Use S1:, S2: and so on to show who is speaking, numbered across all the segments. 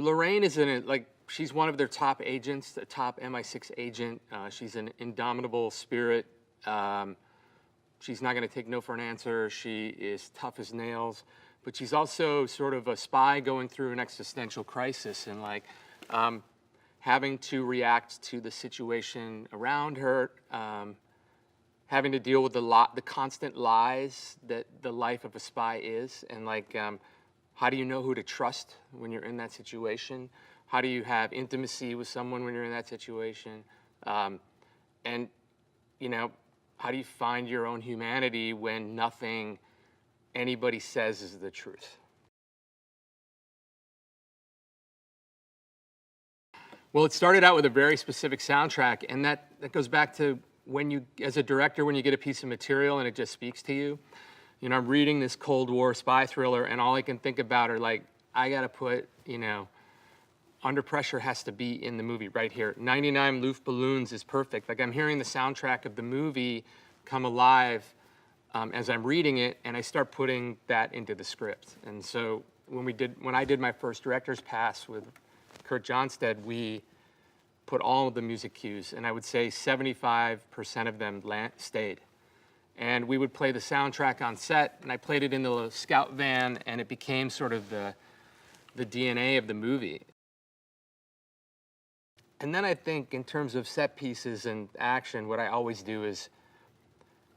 S1: Lorraine is she's one of their top agents, the top MI6 agent. She's an indomitable spirit. She's not going to take no for an answer. She is tough as nails, but she's also sort of a spy going through an existential crisis and having to react to the situation around her, having to deal with the constant lies that the life of a spy is, and how do you know who to trust when you're in that situation? How do you have intimacy with someone when you're in that situation? And how do you find your own humanity when nothing anybody says is the truth? Well, it started out with a very specific soundtrack, and that goes back to when you, as a director, when you get a piece of material and it just speaks to you. I'm reading this Cold War spy thriller, and all I can think about are I gotta put, Under Pressure has to be in the movie right here. 99 Luftballons is perfect. I'm hearing the soundtrack of the movie come alive as I'm reading it, and I start putting that into the script. And so when I did my first director's pass with Kurt Johnstead, we put all of the music cues, and I would say 75% of them stayed. And we would play the soundtrack on set, and I played it in the scout van, and it became sort of the DNA of the movie. And then I think in terms of set pieces and action, what I always do is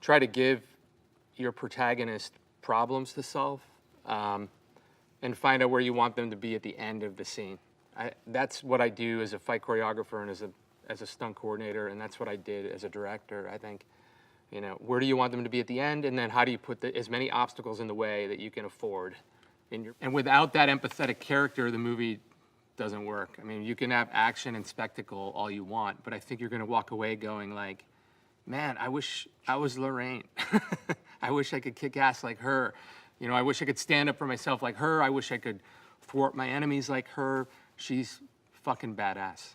S1: try to give your protagonist problems to solve, and find out where you want them to be at the end of the scene. That's what I do as a fight choreographer and as a stunt coordinator, and that's what I did as a director. I think, where do you want them to be at the end, and then how do you put as many obstacles in the way that you can afford. And without that empathetic character, the movie doesn't work. I mean, you can have action and spectacle all you want, but I think you're going to walk away going man, I wish I was Lorraine. I wish I could kick ass like her. I wish I could stand up for myself like her. I wish I could thwart my enemies like her. She's fucking badass.